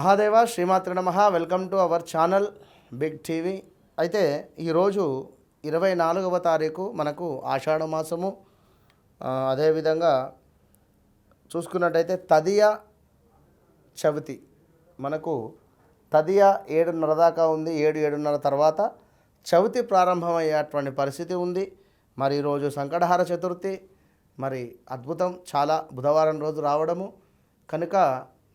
మహాదేవ శ్రీమాత్రి నమః. Welcome to our channel Big TV. అయితే ఈరోజు 24వ తారీఖు మనకు ఆషాఢ మాసము. అదేవిధంగా చూసుకున్నట్టయితే తదియ చవితి మనకు తదియ 7:30 దాకా ఉంది. 7:30 తర్వాత చవితి ప్రారంభమయ్యేటువంటి పరిస్థితి ఉంది. మరి ఈరోజు సంకటహార చతుర్థి, మరి అద్భుతం చాలా బుధవారం రోజు రావడము కనుక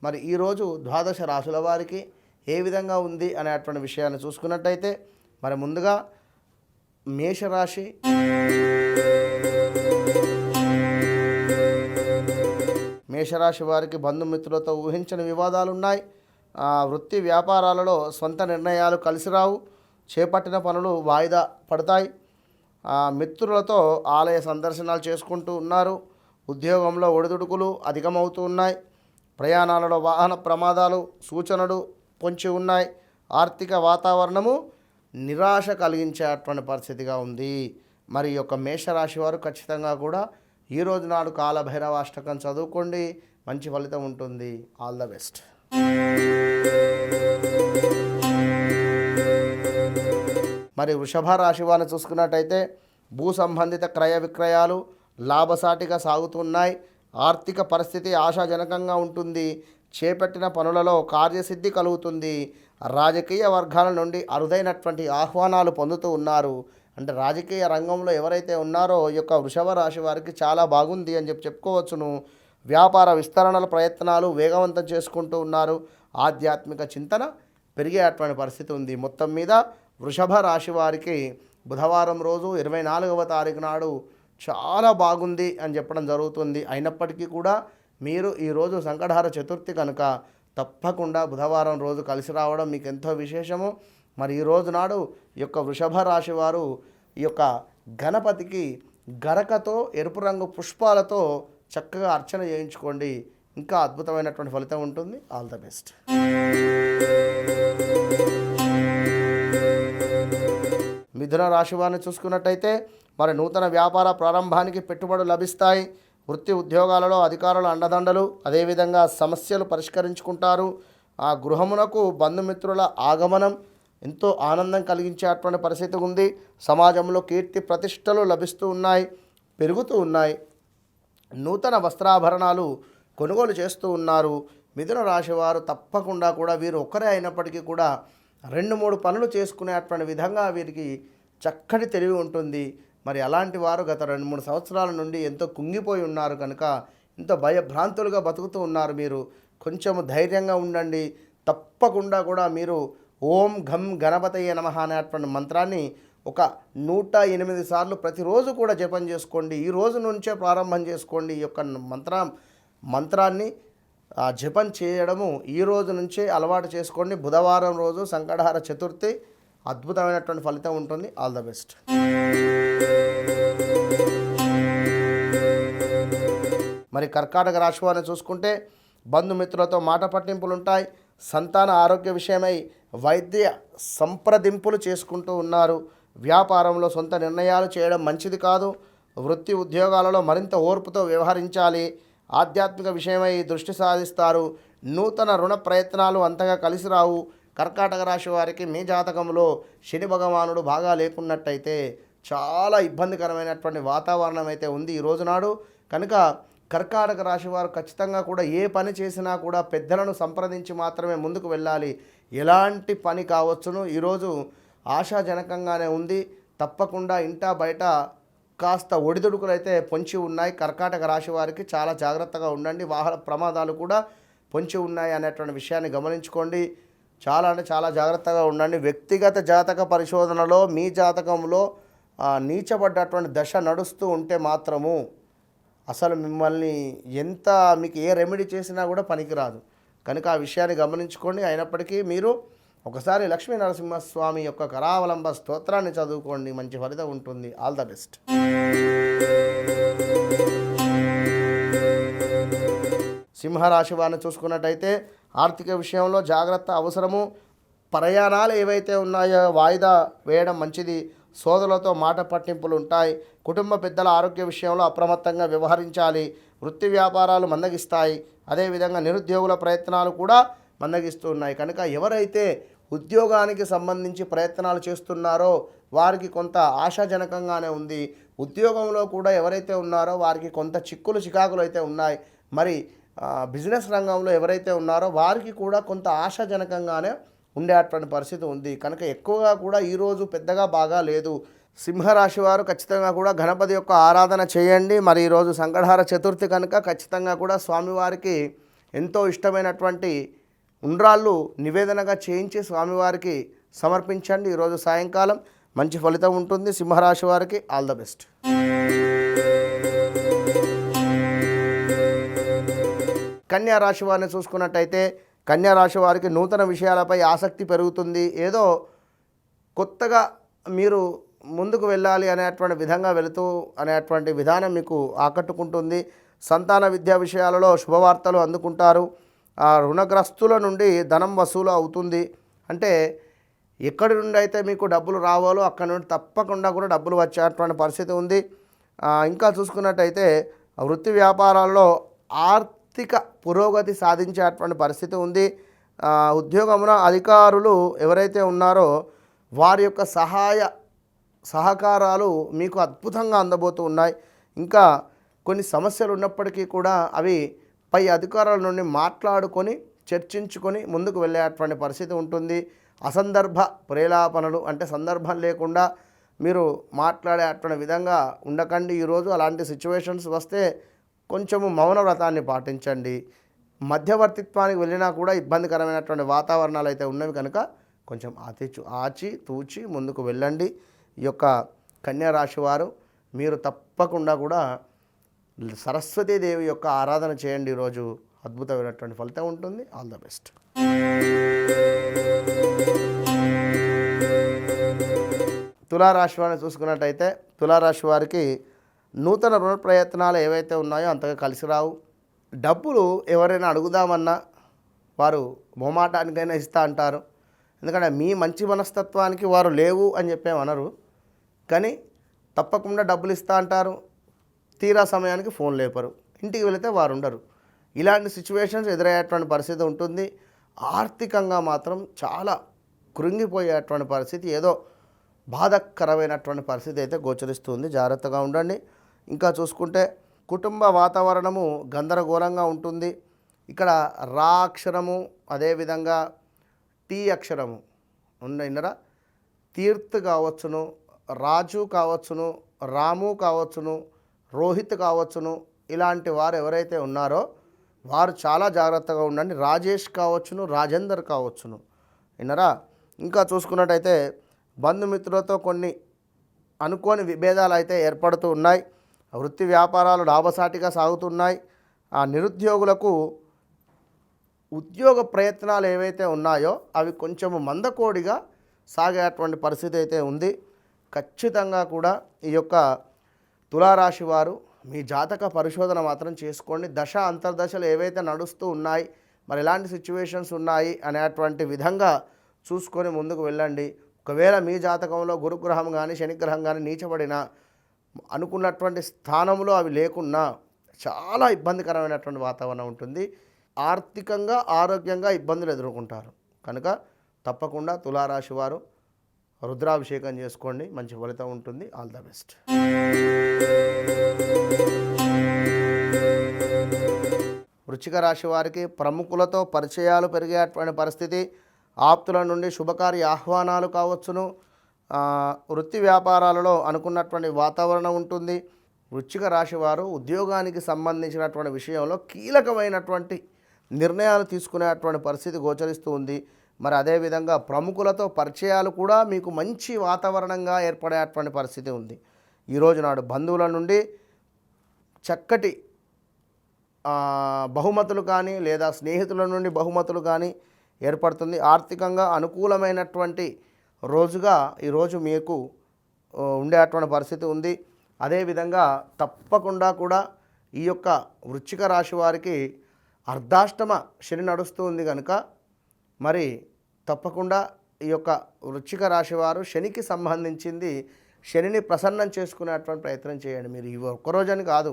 మరి ఈరోజు ద్వాదశ రాశుల వారికి ఏ విధంగా ఉంది అనేటువంటి విషయాన్ని చూసుకున్నట్టయితే మరి ముందుగా మేషరాశి. మేషరాశి వారికి బంధుమిత్రులతో ఊహించని వివాదాలు ఉన్నాయి. వృత్తి వ్యాపారాలలో సొంత నిర్ణయాలు కలిసి రావు. చేపట్టిన పనులు వాయిదా పడతాయి. మిత్రులతో ఆలయ సందర్శనాలు చేసుకుంటూ ఉన్నారు. ఉద్యోగంలో ఒడిదుడుకులు అధికమవుతూ ఉన్నాయి. ప్రయాణాలలో వాహన ప్రమాదాలు సూచనలు పొంచి ఉన్నాయి. ఆర్థిక వాతావరణము నిరాశ కలిగించేటువంటి పరిస్థితిగా ఉంది. మరి ఈ యొక్క మేషరాశి వారు ఖచ్చితంగా కూడా ఈరోజు నాడు కాలభైరవాష్టకం చదువుకోండి, మంచి ఫలితం ఉంటుంది. All the best. మరి వృషభ రాశి వారిని చూసుకున్నట్టయితే భూ సంబంధిత క్రయ విక్రయాలు లాభసాటిగా సాగుతున్నాయి. ఆర్థిక పరిస్థితి ఆశాజనకంగా ఉంటుంది. చేపట్టిన పనులలో కార్యసిద్ధి కలుగుతుంది. రాజకీయ వర్గాల నుండి అరుదైనటువంటి ఆహ్వానాలు పొందుతూ ఉన్నారు. అంటే రాజకీయ రంగంలో ఎవరైతే ఉన్నారో ఈ యొక్క వృషభ రాశి వారికి చాలా బాగుంది అని చెప్పుకోవచ్చును. వ్యాపార విస్తరణల ప్రయత్నాలు వేగవంతం చేసుకుంటూ ఉన్నారు. ఆధ్యాత్మిక చింతన పెరిగేటువంటి పరిస్థితి ఉంది. మొత్తం మీద వృషభ రాశి వారికి బుధవారం రోజు 24వ తారీఖు నాడు చాలా బాగుంది అని చెప్పడం జరుగుతుంది. అయినప్పటికీ కూడా మీరు ఈరోజు సంకటహార చతుర్థి కనుక తప్పకుండా బుధవారం రోజు కలిసి రావడం మీకు ఎంతో విశేషము. మరి ఈ రోజు నాడు ఈ యొక్క వృషభ రాశి వారు ఈ యొక్క గణపతికి గరకతో ఎరుపు రంగు పుష్పాలతో చక్కగా అర్చన చేయించుకోండి. ఇంకా అద్భుతమైనటువంటి ఫలితం ఉంటుంది. All the best. మిథున రాశి వారిని చూసుకున్నట్టయితే మరి నూతన వ్యాపార ప్రారంభానికి పెట్టుబడులు లభిస్తాయి. వృత్తి ఉద్యోగాలలో అధికారుల అండదండలు, అదేవిధంగా సమస్యలు పరిష్కరించుకుంటారు. ఆ గృహమునకు బంధుమిత్రుల ఆగమనం ఎంతో ఆనందం కలిగించేటువంటి పరిస్థితి ఉంది. సమాజంలో కీర్తి ప్రతిష్టలు లభిస్తూ ఉన్నాయి, పెరుగుతూ ఉన్నాయి. నూతన వస్త్రాభరణాలు కొనుగోలు చేస్తూ ఉన్నారు. మిథున రాశి వారు తప్పకుండా కూడా వీరు ఒక్కరే అయినప్పటికీ కూడా 2-3 పనులు చేసుకునేటువంటి విధంగా వీరికి చక్కటి తెలివి ఉంటుంది. మరి అలాంటి వారు గత 2-3 సంవత్సరాల నుండి ఎంతో కుంగిపోయి ఉన్నారు కనుక ఎంతో భయభ్రాంతులుగా బతుకుతూ ఉన్నారు. మీరు కొంచెం ధైర్యంగా ఉండండి. తప్పకుండా కూడా మీరు ఓం ఘం గణపతయే నమః అనేటువంటి మంత్రాన్ని ఒక 108 సార్లు ప్రతిరోజు కూడా జపం చేసుకోండి. ఈ రోజు నుంచే ప్రారంభం చేసుకోండి. ఈ యొక్క మంత్రాన్ని జపం చేయడము ఈ రోజు నుంచే అలవాటు చేసుకోండి. బుధవారం రోజు సంకటహార చతుర్థి అద్భుతమైనటువంటి ఫలితం ఉంటుంది. All the best. మరి కర్కాటక రాశి వారిని చూసుకుంటే బంధుమిత్రులతో మాట పట్టింపులు ఉంటాయి. సంతాన ఆరోగ్య విషయమై వైద్య సంప్రదింపులు చేసుకుంటూ ఉన్నారు. వ్యాపారంలో సొంత నిర్ణయాలు చేయడం మంచిది కాదు. వృత్తి ఉద్యోగాలలో మరింత ఓర్పుతో వ్యవహరించాలి. ఆధ్యాత్మిక విషయమై దృష్టి సాధిస్తారు. నూతన రుణ ప్రయత్నాలు అంతగా కలిసి రావు. కర్కాటక రాశి వారికి మీ జాతకంలో శని భగవానుడు బాగా లేకున్నట్టయితే చాలా ఇబ్బందికరమైనటువంటి వాతావరణం అయితే ఉంది ఈ రోజు నాడు. కనుక కర్కాటక రాశి వారు ఖచ్చితంగా కూడా ఏ పని చేసినా కూడా పెద్దలను సంప్రదించి మాత్రమే ముందుకు వెళ్ళాలి. ఎలాంటి పని కావచ్చును ఈరోజు ఆశాజనకంగానే ఉంది. తప్పకుండా ఇంటా బయట కాస్త ఒడిదుడుకులు అయితే పొంచి ఉన్నాయి. కర్కాటక రాశి వారికి చాలా జాగ్రత్తగా ఉండండి. వాహన ప్రమాదాలు కూడా పొంచి ఉన్నాయి అనేటువంటి విషయాన్ని గమనించుకోండి. చాలా అంటే చాలా జాగ్రత్తగా ఉండండి. వ్యక్తిగత జాతక పరిశోధనలో మీ జాతకంలో నీచబడ్డటువంటి దశ నడుస్తూ ఉంటే మాత్రము అసలు మిమ్మల్ని ఎంత మీకు ఏ రెమెడీ చేసినా కూడా పనికిరాదు. కనుక ఆ విషయాన్ని గమనించుకోండి. అయినప్పటికీ మీరు ఒకసారి లక్ష్మీ నరసింహస్వామి యొక్క కరావలంబ స్తోత్రాన్ని చదువుకోండి, మంచి ఫలితం ఉంటుంది. All the best. సింహరాశి వారిని చూసుకున్నట్టయితే ఆర్థిక విషయంలో జాగ్రత్త అవసరము. ప్రయాణాలు ఏవైతే ఉన్నాయో వాయిదా వేయడం మంచిది. సోదరులతో మాట పట్టింపులు ఉంటాయి. కుటుంబ పెద్దల ఆరోగ్య విషయంలో అప్రమత్తంగా వ్యవహరించాలి. వృత్తి వ్యాపారాలు మందగిస్తాయి. అదేవిధంగా నిరుద్యోగుల ప్రయత్నాలు కూడా మందగిస్తూ ఉన్నాయి. కనుక ఎవరైతే ఉద్యోగానికి సంబంధించి ప్రయత్నాలు చేస్తున్నారో వారికి కొంత ఆశాజనకంగానే ఉంది. ఉద్యోగంలో కూడా ఎవరైతే ఉన్నారో వారికి కొంత చికాకులు అయితే ఉన్నాయి. మరి బిజినెస్ రంగంలో ఎవరైతే ఉన్నారో వారికి కూడా కొంత ఆశాజనకంగానే ఉండేటువంటి పరిస్థితి ఉంది. కనుక ఎక్కువగా కూడా ఈరోజు పెద్దగా బాగా లేదు. సింహరాశి వారు ఖచ్చితంగా కూడా గణపతి యొక్క ఆరాధన చేయండి. మరి ఈరోజు సంకటహార చతుర్థి కనుక ఖచ్చితంగా కూడా స్వామివారికి ఎంతో ఇష్టమైనటువంటి ఉండ్రాళ్ళు నివేదనగా చేయించి స్వామివారికి సమర్పించండి. ఈరోజు సాయంకాలం మంచి ఫలితం ఉంటుంది. సింహరాశి వారికి ఆల్ ద బెస్ట్. కన్యా రాశి వారిని చూసుకున్నట్టయితే కన్యా రాశి వారికి నూతన విషయాలపై ఆసక్తి పెరుగుతుంది. ఏదో కొత్తగా మీరు ముందుకు వెళ్ళాలి అనేటువంటి విధంగా వెళుతూ అనేటువంటి విధానం మీకు ఆకట్టుకుంటుంది. సంతాన విద్యా విషయాలలో శుభవార్తలు అందుకుంటారు. రుణగ్రస్తుల నుండి ధనం వసూలు అవుతుంది. అంటే ఎక్కడి నుండి అయితే మీకు డబ్బులు రావాలో అక్కడి నుండి తప్పకుండా కూడా డబ్బులు వచ్చేటువంటి పరిస్థితి ఉంది. ఇంకా చూసుకున్నట్టయితే వృత్తి వ్యాపారాల్లో ఆర్థిక పురోగతి సాధించేటువంటి పరిస్థితి ఉంది. ఉద్యోగమున అధికారులు ఎవరైతే ఉన్నారో వారి యొక్క సహకారాలు మీకు అద్భుతంగా అందబోతూ ఉన్నాయి. ఇంకా కొన్ని సమస్యలు ఉన్నప్పటికీ కూడా అవి పై అధికారుల నుండి మాట్లాడుకొని చర్చించుకొని ముందుకు వెళ్ళేటువంటి పరిస్థితి ఉంటుంది. అసందర్భ ప్రేలాపనలు అంటే సందర్భం లేకుండా మీరు మాట్లాడేటువంటి విధంగా ఉండకండి. ఈరోజు అలాంటి సిచ్యువేషన్స్ వస్తే కొంచెము మౌన వ్రతాన్ని పాటించండి. మధ్యవర్తిత్వానికి వెళ్ళినా కూడా ఇబ్బందికరమైనటువంటి వాతావరణాలు అయితే ఉన్నవి కనుక కొంచెం ఆచి తూచి ముందుకు వెళ్ళండి. ఈ యొక్క కన్యా రాశి వారు మీరు తప్పకుండా కూడా సరస్వతీదేవి యొక్క ఆరాధన చేయండి. ఈరోజు అద్భుతమైనటువంటి ఫలితం ఉంటుంది. All the best. తులారాశి వారిని చూసుకున్నట్టయితే తులారాశి వారికి నూతన రుణ ప్రయత్నాలు ఏవైతే ఉన్నాయో అంతగా కలిసి రావు. డబ్బులు ఎవరైనా అడుగుదామన్నా వారు మొమాటానికైనా ఇస్తా అంటారు. ఎందుకంటే మీ మంచి మనస్తత్వానికి వారు లేవు అని చెప్పేమనరు, కానీ తప్పకుండా డబ్బులు ఇస్తా అంటారు. తీరా సమయానికి ఫోన్ లేపరు, ఇంటికి వెళితే వారు ఉండరు. ఇలాంటి సిచ్యువేషన్స్ ఎదురయ్యేటువంటి పరిస్థితి ఉంటుంది. ఆర్థికంగా మాత్రం చాలా కృంగిపోయేటువంటి పరిస్థితి, ఏదో బాధకరమైనటువంటి పరిస్థితి అయితే గోచరిస్తుంది. జాగ్రత్తగా ఉండండి. ఇంకా చూసుకుంటే కుటుంబ వాతావరణము గందరగోళంగా ఉంటుంది. ఇక్కడ రా అక్షరము అదేవిధంగా టీ అక్షరము ఉన్నరా తీర్థ్ కావచ్చును, రాజు కావచ్చును, రాము కావచ్చును, రోహిత్ కావచ్చును. ఇలాంటి వారు ఎవరైతే ఉన్నారో వారు చాలా జాగ్రత్తగా ఉండండి. రాజేష్ కావచ్చును, రాజేందర్ కావచ్చును. విన్నరా. ఇంకా చూసుకున్నట్టయితే బంధుమిత్రులతో కొన్ని అనుకోని విభేదాలు అయితే ఏర్పడుతూ ఉన్నాయి. వృత్తి వ్యాపారాలు లాభసాటిగా సాగుతున్నాయి. ఆ నిరుద్యోగులకు ఉద్యోగ ప్రయత్నాలు ఏవైతే ఉన్నాయో అవి కొంచెము మందకోడిగా సాగేటువంటి పరిస్థితి అయితే ఉంది. ఖచ్చితంగా కూడా ఈ యొక్క తులారాశి వారు మీ జాతక పరిశోధన మాత్రం చేసుకోండి. దశ అంతర్దశలు ఏవైతే నడుస్తూ ఉన్నాయి, మరి ఎలాంటి సిచ్యువేషన్స్ ఉన్నాయి అనేటువంటి విధంగా చూసుకొని ముందుకు వెళ్ళండి. ఒకవేళ మీ జాతకంలో గురుగ్రహం కానీ శనిగ్రహం కానీ నీచబడిన అనుకున్నటువంటి స్థానంలో అవి లేకున్నా చాలా ఇబ్బందికరమైనటువంటి వాతావరణం ఉంటుంది. ఆర్థికంగా ఆరోగ్యంగా ఇబ్బందులు ఎదుర్కొంటారు. కనుక తప్పకుండా తులారాశి వారు రుద్రాభిషేకం చేసుకోండి, మంచి ఫలితం ఉంటుంది. All the best. వృశ్చిక రాశి వారికి ప్రముఖులతో పరిచయాలు పెరిగేటువంటి పరిస్థితి, ఆప్తుల నుండి శుభకార్య ఆహ్వానాలు కావచ్చును. వృత్తి వ్యాపారాలలో అనుకున్నటువంటి వాతావరణం ఉంటుంది. వృశ్చిక రాశి వారు ఉద్యోగానికి సంబంధించినటువంటి విషయంలో కీలకమైనటువంటి నిర్ణయాలు తీసుకునేటువంటి పరిస్థితి గోచరిస్తూ ఉంది. మరి అదేవిధంగా ప్రముఖులతో పరిచయాలు కూడా మీకు మంచి వాతావరణంగా ఏర్పడేటువంటి పరిస్థితి ఉంది. ఈరోజు నాడు బంధువుల నుండి చక్కటి బహుమతులు కానీ లేదా స్నేహితుల నుండి బహుమతులు కానీ ఏర్పడుతుంది. ఆర్థికంగా అనుకూలమైనటువంటి రోజుగా ఈరోజు మీకు ఉండేటువంటి పరిస్థితి ఉంది. అదేవిధంగా తప్పకుండా కూడా ఈ యొక్క వృశ్చిక రాశి వారికి అర్ధాష్టమ శని నడుస్తూ ఉంది కనుక మరి తప్పకుండా ఈ యొక్క వృశ్చిక రాశి వారు శనికి సంబంధించింది శనిని ప్రసన్నం చేసుకునేటువంటి ప్రయత్నం చేయండి. మీరు ఈ ఒక్కరోజని కాదు,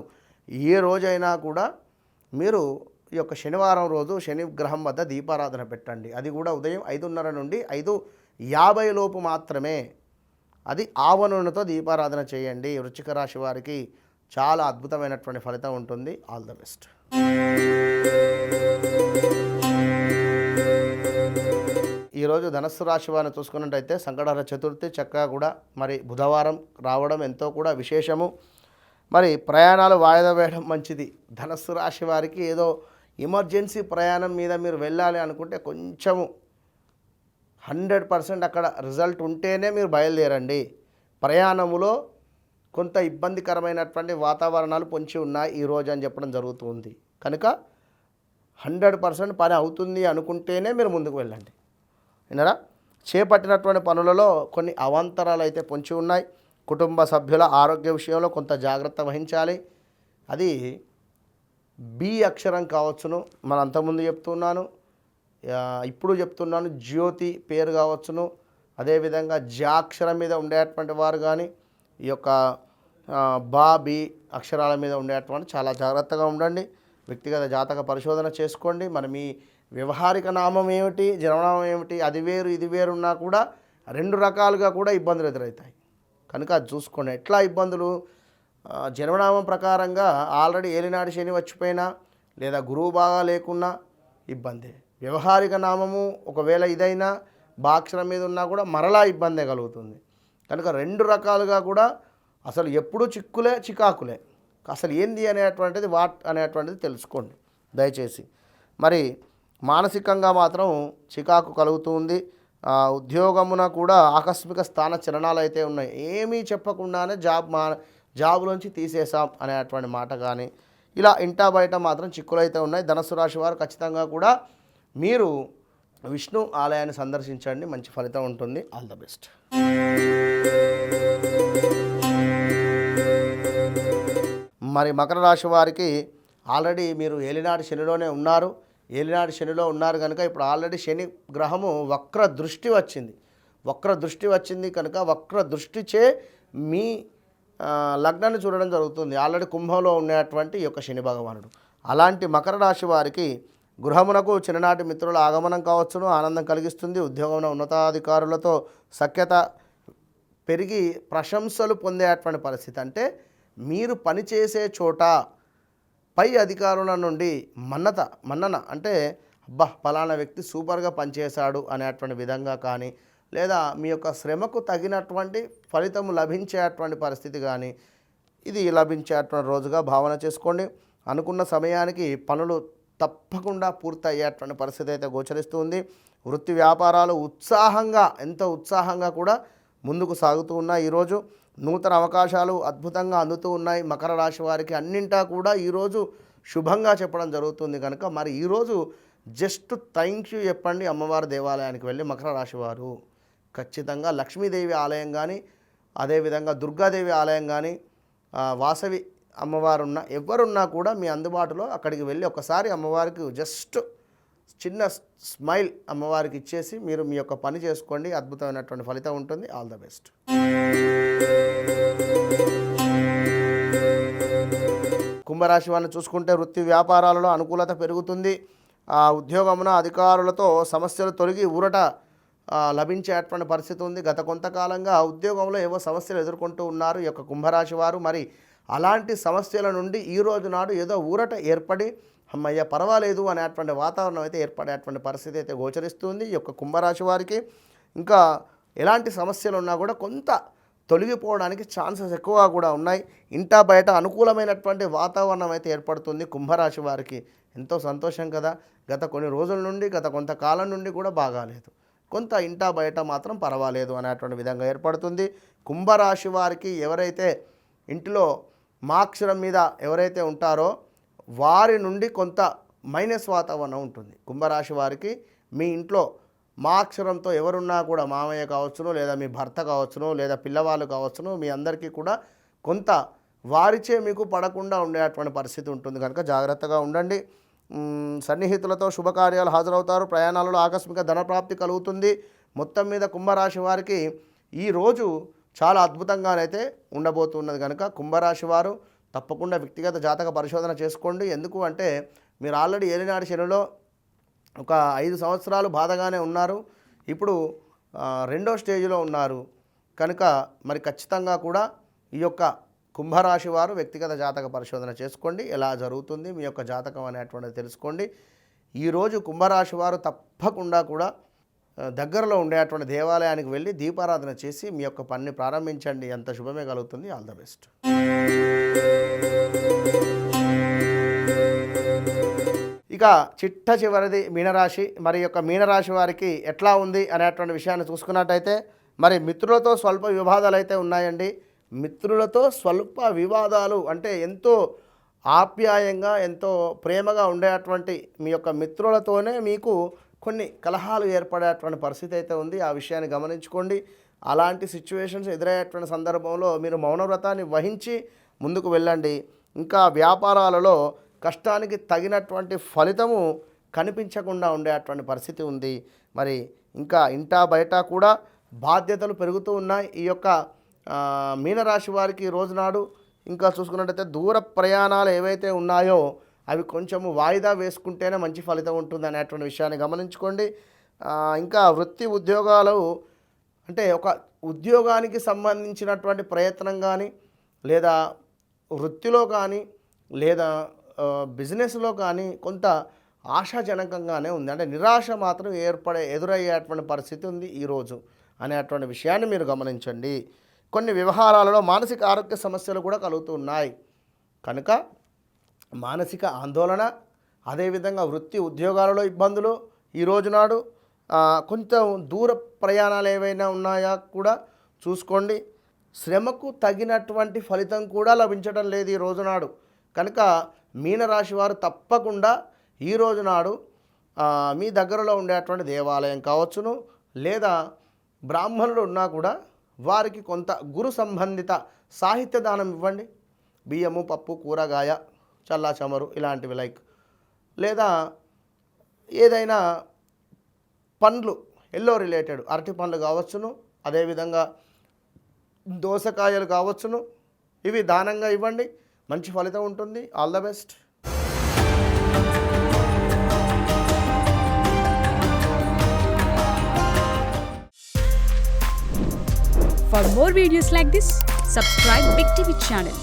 ఏ రోజైనా కూడా మీరు ఈ యొక్క శనివారం రోజు శని గ్రహం వద్ద దీపారాధన పెట్టండి. అది కూడా ఉదయం 5:30 నుండి 5:50 లోపు మాత్రమే. అది ఆవ నూనెతో దీపారాధన చేయండి. వృశ్చిక రాశి వారికి చాలా అద్భుతమైనటువంటి ఫలితం ఉంటుంది. All the best. ఈరోజు ధనస్సు రాశి వారిని చూసుకున్నట్టయితే సంకటహర చతుర్థి చక్కగా కూడా మరి బుధవారం రావడం ఎంతో కూడా విశేషము. మరి ప్రయాణాలు వాయిదా వేయడం మంచిది. ధనస్సు రాశి వారికి ఏదో ఎమర్జెన్సీ ప్రయాణం మీద మీరు వెళ్ళాలి అనుకుంటే కొంచెము 100% అక్కడ రిజల్ట్ ఉంటేనే మీరు బయలుదేరండి. ప్రయాణములో కొంత ఇబ్బందికరమైనటువంటి వాతావరణాలు పొంచి ఉన్నాయి ఈరోజు అని చెప్పడం జరుగుతుంది. కనుక 100% పని అవుతుంది అనుకుంటేనే మీరు ముందుకు వెళ్ళండి. విన్నారా? చేపట్టినటువంటి పనులలో కొన్ని అవాంతరాలు అయితే పొంచి ఉన్నాయి. కుటుంబ సభ్యుల ఆరోగ్య విషయంలో కొంత జాగ్రత్త వహించాలి. అది బి అక్షరం కావచ్చును, మన అంతకుముందు చెప్తున్నాను, ఇప్పుడు చెప్తున్నాను, జ్యోతి పేరు కావచ్చును, అదేవిధంగా జాక్షరం మీద ఉండేటువంటి వారు కానీ ఈ యొక్క బా బి అక్షరాల మీద ఉండేటువంటి చాలా జాగ్రత్తగా ఉండండి. వ్యక్తిగత జాతక పరిశోధన చేసుకోండి. మరి మీ వ్యవహారిక నామం ఏమిటి, జన్మనామం ఏమిటి, అది వేరు ఇది వేరు ఉన్నా కూడా 2 రకాలుగా కూడా ఇబ్బందులు ఎదురవుతాయి. కనుక అది చూసుకోండి. ఎట్లా ఇబ్బందులు, జన్మనామం ప్రకారంగా ఆల్రెడీ ఏలినాటి శని వచ్చిపోయినా లేదా గురువు బాగా లేకున్నా ఇబ్బందే. వ్యవహారిక నామము ఒకవేళ ఇదైనా బాక్షరం మీద ఉన్నా కూడా మరలా ఇబ్బందే కలుగుతుంది. కనుక 2 రకాలుగా కూడా అసలు ఎప్పుడూ చిక్కులే చికాకులే. అసలు ఏంది అనేటువంటిది అనేటువంటిది తెలుసుకోండి దయచేసి. మరి మానసికంగా మాత్రం చికాకు కలుగుతూ ఉంది. ఉద్యోగమున కూడా ఆకస్మిక స్థాన చలనాలు అయితే ఉన్నాయి. ఏమీ చెప్పకుండానే జాబ్లోంచి తీసేసాం అనేటువంటి మాట కానీ ఇలా ఇంటా బయట మాత్రం చిక్కులు అయితే ఉన్నాయి. ధనుస్సు రాశి వారు ఖచ్చితంగా కూడా మీరు విష్ణు ఆలయాన్ని సందర్శించండి, మంచి ఫలితం ఉంటుంది. All the best. మరి మకర రాశి వారికి ఆల్రెడీ మీరు ఏలినాటి శనిలోనే ఉన్నారు. ఏలినాటి శనిలో ఉన్నారు కనుక ఇప్పుడు ఆల్రెడీ శని గ్రహము వక్ర దృష్టి వచ్చింది కనుక వక్ర దృష్టిచే మీ లగ్నాన్ని చూడడం జరుగుతుంది. ఆల్రెడీ కుంభంలో ఉండేటువంటి ఈ యొక్క శని భగవానుడు. అలాంటి మకర రాశి వారికి గృహమునకు చిన్ననాటి మిత్రుల ఆగమనం కావచ్చును, ఆనందం కలిగిస్తుంది. ఉద్యోగంలో ఉన్నతాధికారులతో సఖ్యత పెరిగి ప్రశంసలు పొందేటువంటి పరిస్థితి. అంటే మీరు పనిచేసే చోట పై అధికారుల నుండి మన్నన అంటే అబ్బా పలానా వ్యక్తి సూపర్గా పనిచేశాడు అనేటువంటి విధంగా కానీ లేదా మీ యొక్క శ్రమకు తగినటువంటి ఫలితం లభించేటువంటి పరిస్థితి కానీ ఇది లభించేటువంటి రోజుగా భావన చేసుకోండి. అనుకున్న సమయానికి పనులు తప్పకుండా పూర్తయ్యేటువంటి పరిస్థితి అయితే గోచరిస్తుంది. వృత్తి వ్యాపారాలు ఎంతో ఉత్సాహంగా కూడా ముందుకు సాగుతూ ఉన్నాయి. ఈరోజు నూతన అవకాశాలు అద్భుతంగా అందుతూ ఉన్నాయి. మకర రాశి వారికి అన్నింటా కూడా ఈరోజు శుభంగా చెప్పడం జరుగుతుంది కనుక మరి ఈరోజు జస్ట్ థ్యాంక్ యూ చెప్పండి అమ్మవారి దేవాలయానికి వెళ్ళి. మకర రాశి వారు ఖచ్చితంగా లక్ష్మీదేవి ఆలయం కానీ అదేవిధంగా దుర్గాదేవి ఆలయం కానీ వాసవి అమ్మవారు ఎవరున్నా కూడా మీ అందుబాటులో అక్కడికి వెళ్ళి ఒకసారి అమ్మవారికి జస్ట్ చిన్న స్మైల్ అమ్మవారికి ఇచ్చేసి మీరు మీ యొక్క పని చేసుకోండి. అద్భుతమైనటువంటి ఫలితం ఉంటుంది. All the best. కుంభరాశి వారిని చూసుకుంటే వృత్తి వ్యాపారాలలో అనుకూలత పెరుగుతుంది. ఉద్యోగమున అధికారులతో సమస్యలు తొలగి ఊరట లభించేటువంటి పరిస్థితి ఉంది. గత కొంతకాలంగా ఉద్యోగంలో ఏవో సమస్యలు ఎదుర్కొంటూ ఉన్నారు ఈ యొక్క కుంభరాశి వారు. మరి అలాంటి సమస్యల నుండి ఈ రోజు నాడు ఏదో ఊరట ఏర్పడి అమ్మయ్య పర్వాలేదు అనేటువంటి వాతావరణం అయితే ఏర్పడేటువంటి పరిస్థితి అయితే గోచరిస్తుంది ఈ యొక్క కుంభరాశి వారికి. ఇంకా ఎలాంటి సమస్యలు ఉన్నా కూడా కొంత తొలగిపోవడానికి ఛాన్సెస్ ఎక్కువగా కూడా ఉన్నాయి. ఇంటా బయట అనుకూలమైనటువంటి వాతావరణం అయితే ఏర్పడుతుంది కుంభరాశి వారికి. ఎంతో సంతోషం కదా. గత కొన్ని రోజుల నుండి గత కొంతకాలం నుండి కూడా బాగాలేదు, కొంత ఇంటా బయట మాత్రం పర్వాలేదు అనేటువంటి విధంగా ఏర్పడుతుంది. కుంభరాశి వారికి ఎవరైతే ఇంటిలో మాక్షరం మీద ఎవరైతే ఉంటారో వారి నుండి కొంత మైనస్ వాతావరణం ఉంటుంది. కుంభరాశి వారికి మీ ఇంట్లో మా అక్షరంతో ఎవరున్నా కూడా మామయ్య కావచ్చును లేదా మీ భర్త కావచ్చును లేదా పిల్లవాళ్ళు కావచ్చును మీ అందరికీ కూడా కొంత వారిచే మీకు పడకుండా ఉండేటువంటి పరిస్థితి ఉంటుంది కనుక జాగ్రత్తగా ఉండండి. సన్నిహితులతో శుభకార్యాలు హాజరవుతారు. ప్రయాణాలలో ఆకస్మిక ధనప్రాప్తి కలుగుతుంది. మొత్తం మీద కుంభరాశి వారికి ఈరోజు చాలా అద్భుతంగానైతే ఉండబోతున్నది కనుక కుంభరాశి వారు తప్పకుండా వ్యక్తిగత జాతక పరిశోధన చేసుకోండి. ఎందుకు అంటే మీరు ఆల్రెడీ ఏలినాటి శనిలో ఒక 5 సంవత్సరాలు బాధగానే ఉన్నారు. ఇప్పుడు రెండో స్టేజ్లో ఉన్నారు కనుక మరి ఖచ్చితంగా కూడా ఈ యొక్క కుంభరాశి వారు వ్యక్తిగత జాతక పరిశోధన చేసుకోండి. ఎలా జరుగుతుంది మీ యొక్క జాతకం అనేటువంటిది తెలుసుకోండి. ఈరోజు కుంభరాశి వారు తప్పకుండా కూడా దగ్గరలో ఉండేటువంటి దేవాలయానికి వెళ్ళి దీపారాధన చేసి మీ యొక్క పనిని ప్రారంభించండి. ఎంత శుభమే కలుగుతుంది. All the best. ఇక చిట్ట చివరిది మీనరాశి. మరి యొక్క మీనరాశి వారికి ఎట్లా ఉంది అనేటువంటి విషయాన్ని చూసుకున్నట్టయితే మరి మిత్రులతో స్వల్ప వివాదాలు అయితే ఉన్నాయండి. మిత్రులతో స్వల్ప వివాదాలు అంటే ఎంతో ఆప్యాయంగా ఎంతో ప్రేమగా ఉండేటువంటి మీ యొక్క మిత్రులతోనే మీకు కొన్ని కలహాలు ఏర్పడేటువంటి పరిస్థితి అయితే ఉంది. ఆ విషయాన్ని గమనించుకోండి. అలాంటి సిచ్యువేషన్స్ ఎదురయ్యేటువంటి సందర్భంలో మీరు మౌనవ్రతాన్ని వహించి ముందుకు వెళ్ళండి. ఇంకా వ్యాపారాలలో కష్టానికి తగినటువంటి ఫలితము కనిపించకుండా ఉండేటువంటి పరిస్థితి ఉంది. మరి ఇంకా ఇంటా బయట కూడా బాధ్యతలు పెరుగుతూ ఉన్నాయి ఈ యొక్క మీనరాశి వారికి రోజునాడు. ఇంకా చూసుకున్నట్టయితే దూర ప్రయాణాలు ఏవైతే ఉన్నాయో అవి కొంచెము వాయిదా వేసుకుంటేనే మంచి ఫలితం ఉంటుంది అనేటువంటి విషయాన్ని గమనించుకోండి. ఇంకా వృత్తి ఉద్యోగాలు అంటే ఒక ఉద్యోగానికి సంబంధించినటువంటి ప్రయత్నం కానీ లేదా వృత్తిలో కానీ లేదా బిజినెస్లో కానీ కొంత ఆశాజనకంగానే ఉంది. అంటే నిరాశ మాత్రం ఎదురయ్యేటువంటి పరిస్థితి ఉంది ఈరోజు అనేటువంటి విషయాన్ని మీరు గమనించండి. కొన్ని వ్యవహారాలలో మానసిక ఆరోగ్య సమస్యలు కూడా కలుగుతూ ఉన్నాయి కనుక మానసిక ఆందోళన, అదేవిధంగా వృత్తి ఉద్యోగాలలో ఇబ్బందులు ఈ రోజునాడు. కొంచెం దూర ప్రయాణాలు ఏవైనా ఉన్నాయా కూడా చూసుకోండి. శ్రమకు తగినటువంటి ఫలితం కూడా లభించడం లేదు ఈ రోజునాడు కనుక మీనరాశి వారు తప్పకుండా ఈ రోజునాడు మీ దగ్గరలో ఉండేటువంటి దేవాలయం కావచ్చును లేదా బ్రాహ్మణులు ఉన్నా కూడా వారికి కొంత గురు సంబంధిత సాహిత్య దానం ఇవ్వండి. బియ్యము, పప్పు, కూరగాయ, చల్లా చమరు ఇలాంటివి లేదా ఏదైనా పండ్లు ఎల్లో రిలేటెడ్ అరటి పండ్లు కావచ్చును, అదేవిధంగా దోసకాయలు కావచ్చును, ఇవి దానంగా ఇవ్వండి. మంచి ఫలితం ఉంటుంది. All the best. For more videos like this, subscribe Big TV channel.